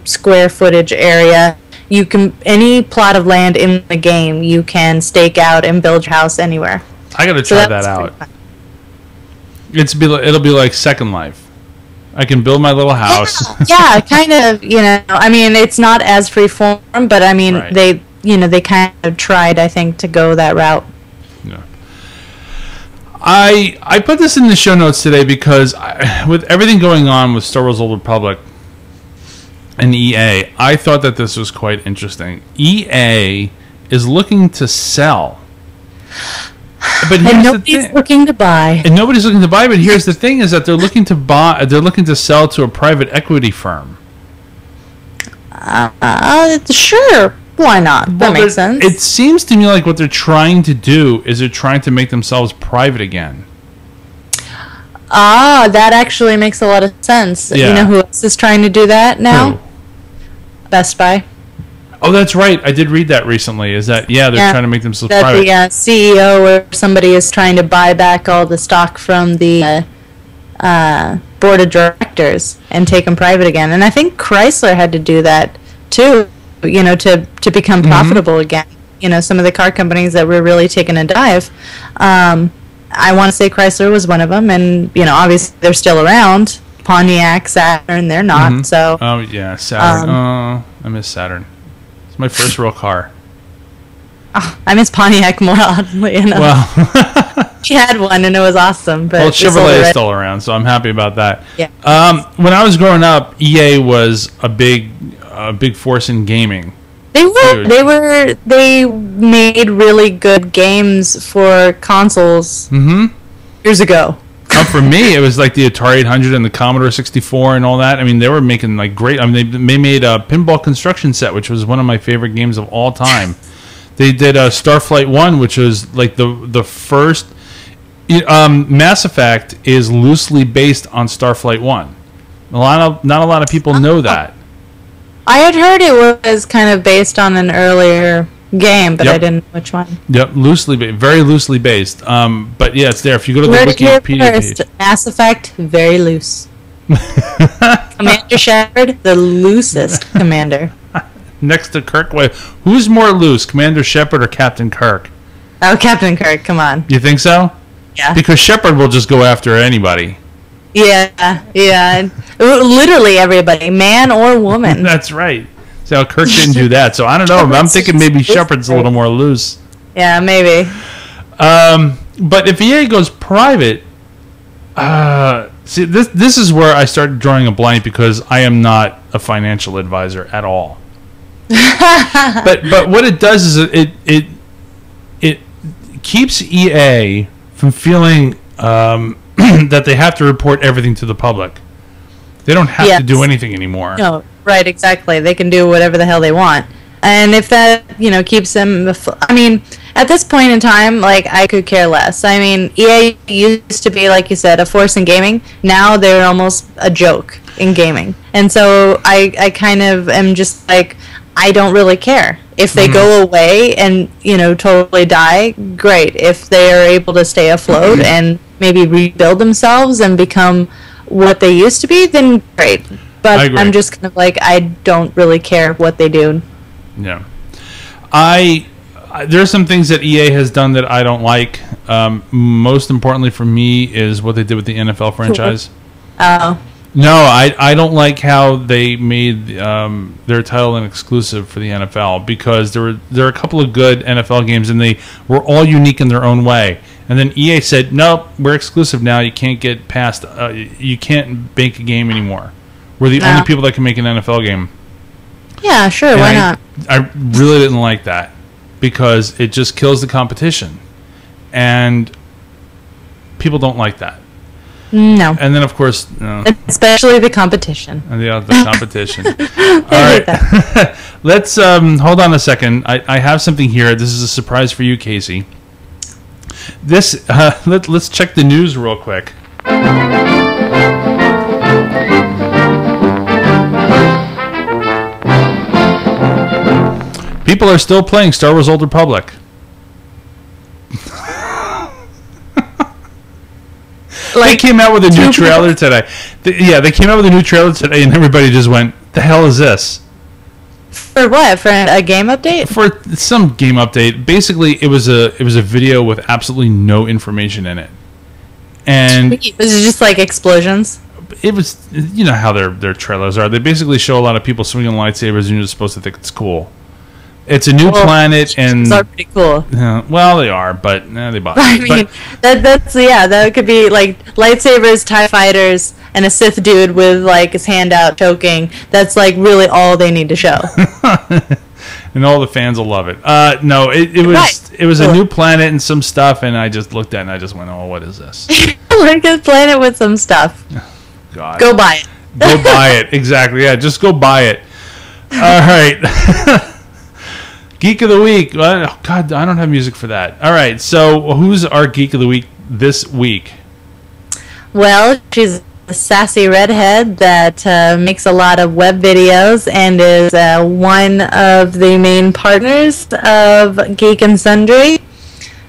D: square footage area. You can, any plot of land in the game, you can stake out and build your house anywhere.
C: I gotta try that out. It'll be like Second Life. I can build my little house.
D: Yeah, kind of. I mean, it's not as freeform, but I mean,
C: Right.
D: they kind of tried, I think, to go that route.
C: Yeah. I put this in the show notes today because with everything going on with Star Wars: Old Republic and EA, I thought that this was quite interesting. EA is looking to sell. But
D: And
C: here's
D: nobody's
C: the thing.
D: looking to buy.
C: And nobody's looking to buy, but here's the thing: is that they're looking to sell to a private equity firm.
D: Sure, why not? That makes sense.
C: It seems to me like what they're trying to do is they're trying to make themselves private again.
D: That actually makes a lot of sense.
C: Yeah.
D: You know who else is trying to do that now?
C: Who?
D: Best Buy.
C: Oh, that's right. I did read that recently. Is that they're trying to make themselves
D: that
C: private.
D: the CEO or somebody is trying to buy back all the stock from the board of directors and take them private again. And I think Chrysler had to do that too, to become profitable again. Some of the car companies that were really taking a dive. I want to say Chrysler was one of them, and obviously they're still around. Pontiac, Saturn, they're not. So.
C: Oh yeah, Saturn. I miss Saturn. It's my first real car.
D: I miss Pontiac more oddly enough.
C: Well,
D: She had one and it was awesome. But
C: Chevrolet is still around, so I'm happy about that.
D: Yeah.
C: When I was growing up, EA was a big force in gaming.
D: They were.
C: Huge.
D: They made really good games for consoles years ago.
C: For me, it was like the Atari 800 and the Commodore 64 and all that. I mean, they were making like great. I mean, they made a Pinball Construction Set, which was one of my favorite games of all time. They did Starflight 1, which was like the first. Mass Effect is loosely based on Starflight 1. Not a lot of people know that.
D: I had heard it was kind of based on an earlier game, but
C: Yep.
D: I didn't know which one.
C: Yep, very loosely based. But yeah, it's there. If you go to the
D: Where did you hear
C: Wikipedia
D: first?
C: page.
D: Mass Effect, very loose. Commander Shepard, the loosest commander.
C: Next to Kirk, wait, who's more loose, Commander Shepard or Captain Kirk?
D: Oh, Captain Kirk, come on.
C: You think so?
D: Yeah.
C: Because Shepard will just go after anybody.
D: Yeah. Literally everybody, man or woman.
C: That's right. So Kirk didn't do that. So I don't know. I'm thinking maybe Shepard's a little more loose.
D: Yeah, maybe.
C: But if EA goes private, see, this is where I start drawing a blank because I am not a financial advisor at all. but what it does is it keeps EA from feeling that they have to report everything to the public. They don't have to do anything anymore.
D: No, right, exactly. They can do whatever the hell they want. And if that, keeps them... I mean, at this point in time, like, I could care less. I mean, EA used to be, like you said, a force in gaming. Now they're almost a joke in gaming. And so I kind of am just like, I don't really care. If they go away and, totally die, great. If they are able to stay afloat and maybe rebuild themselves and become what they used to be, then great.
C: I
D: But
C: agree.
D: I'm just kind of like, I don't really care what they do.
C: Yeah. There's some things that EA has done that I don't like. Most importantly for me is what they did with the NFL franchise.
D: Oh.
C: No, I don't like how they made their title an exclusive for the NFL, because there are a couple of good NFL games and they were all unique in their own way. And then EA said, "Nope, we're exclusive now. You can't get past. You can't make a game anymore. We're the only people that can make an NFL game."
D: Yeah, sure.
C: And
D: Why not?
C: I really didn't like that, because it just kills the competition, and people don't like that.
D: No.
C: And then, of course,
D: Especially the competition.
C: and the competition. All right, let's hold on a second. I have something here. This is a surprise for you, Casey. This let's check the news real quick. People are still playing Star Wars Old Republic. They came out with a new trailer today. They came out with a new trailer today, and everybody just went, "The hell is this?"
D: For what? For a game update?
C: For some game update. Basically, it was a video with absolutely no information in it, and
D: Was it just like explosions?
C: it was, you know how their trailers are. They basically show a lot of people swinging lightsabers, and you're just supposed to think it's cool. It's a new planet, and
D: Those are pretty cool.
C: well, they are, but they bought.
D: I mean, that could be like lightsabers, TIE fighters, and a Sith dude with like his hand out choking. That's like really all they need to show.
C: And all the fans will love it. No, it was a new planet and some stuff, and I just looked at it and I just went, "Oh, what is this?"
D: Like a planet with some stuff.
C: God,
D: Go buy it.
C: go buy it. Exactly. Yeah, just go buy it. All right. Geek of the Week. Oh, God, I don't have music for that. All right, so who's our Geek of the Week this week?
D: Well, she's a sassy redhead that makes a lot of web videos and is one of the main partners of Geek and Sundry.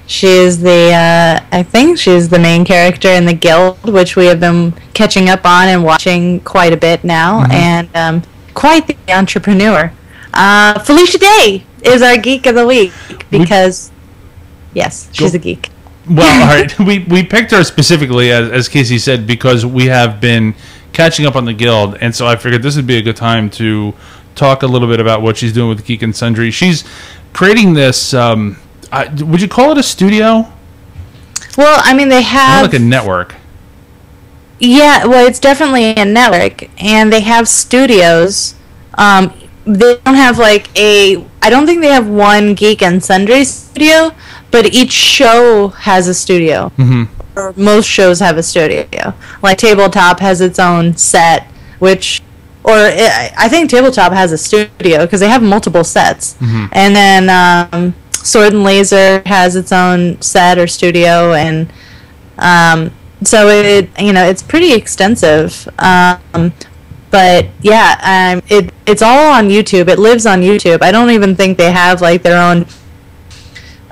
D: She's I think she's the main character in the guild, which we have been catching up on and watching quite a bit now, and quite the entrepreneur. Felicia Day is our Geek of the Week because, yes, she's a geek.
C: Well, all right, we picked her specifically, as Casey said, because we have been catching up on the guild, and so I figured this would be a good time to talk a little bit about what she's doing with Geek and Sundry. She's creating this, would you call it a studio?
D: Well, I mean, they have...
C: More like a network.
D: Yeah, well, it's definitely a network, and they have studios. They don't have like I don't think they have one Geek and Sundry studio, but each show has a studio. Mm-hmm. Or most shows have a studio. Like Tabletop has its own set, I think Tabletop has a studio because they have multiple sets. Mm-hmm. And then Sword and Laser has its own set or studio, and so it's pretty extensive. But yeah, it's all on YouTube. It lives on YouTube. I don't even think they have like their own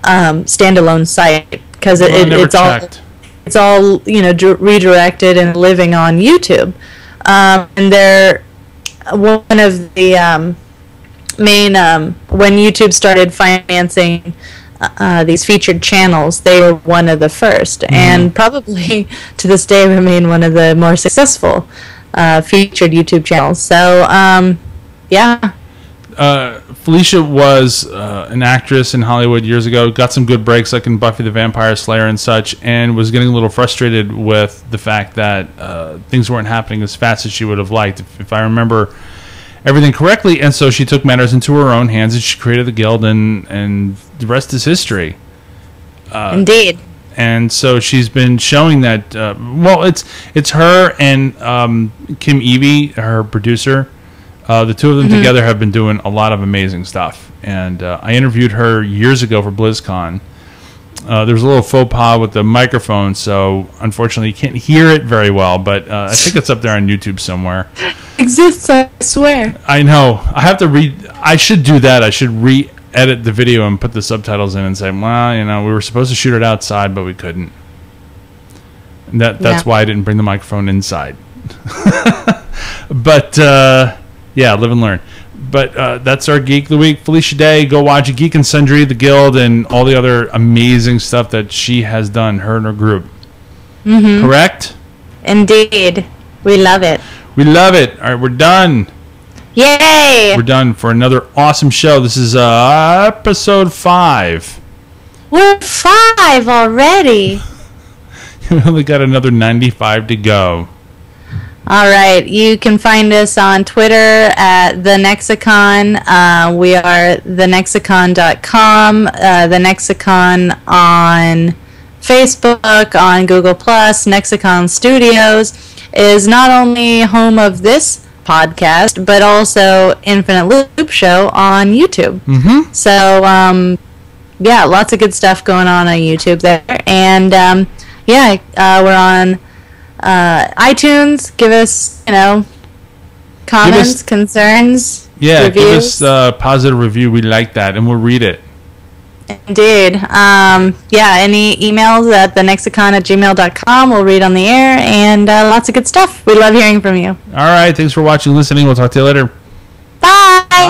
D: standalone site because it's all redirected and living on YouTube. And they're one of the main when YouTube started financing these featured channels, they were one of the first, and probably to this day remain one of the more successful featured YouTube channels. So, yeah.
C: Felicia was an actress in Hollywood years ago, got some good breaks like in Buffy the Vampire Slayer and such, and was getting a little frustrated with the fact that things weren't happening as fast as she would have liked, if I remember everything correctly. And so she took matters into her own hands, and she created the guild, and the rest is history.
D: Indeed.
C: And so she's been showing that. It's her and Kim Evie, her producer. The two of them together have been doing a lot of amazing stuff. And I interviewed her years ago for BlizzCon. There was a little faux pas with the microphone, so unfortunately you can't hear it very well. But I think it's up there on YouTube somewhere.
D: Exists, I swear.
C: I know. I have to read. I should do that. I should edit the video and put the subtitles in and say, well, we were supposed to shoot it outside, but we couldn't. And that's why I didn't bring the microphone inside. But yeah, live and learn. But that's our Geek of the Week. Felicia Day, go watch Geek and Sundry, The Guild, and all the other amazing stuff that she has done, her and her group. Mm-hmm. Correct?
D: Indeed. We love it.
C: We love it. All right, we're done.
D: Yay!
C: We're done for another awesome show. This is episode 5.
D: We're 5 already.
C: We only got another 95 to go.
D: All right. You can find us on Twitter at the Nexicon. We are thenexicon.com. The Nexicon on Facebook, on Google+. Nexicon Studios is not only home of this podcast, but also Infinite Loop Show on YouTube. Mm-hmm. So, yeah, lots of good stuff going on YouTube there. And, we're on iTunes. Give us, comments, concerns,
C: reviews. Give us a positive review. We like that, and we'll read it.
D: Indeed. Any emails at thenexicon@gmail.com. We'll read on the air, and lots of good stuff. We love hearing from you.
C: All right. Thanks for watching and listening. We'll talk to you later.
D: Bye.
C: Bye.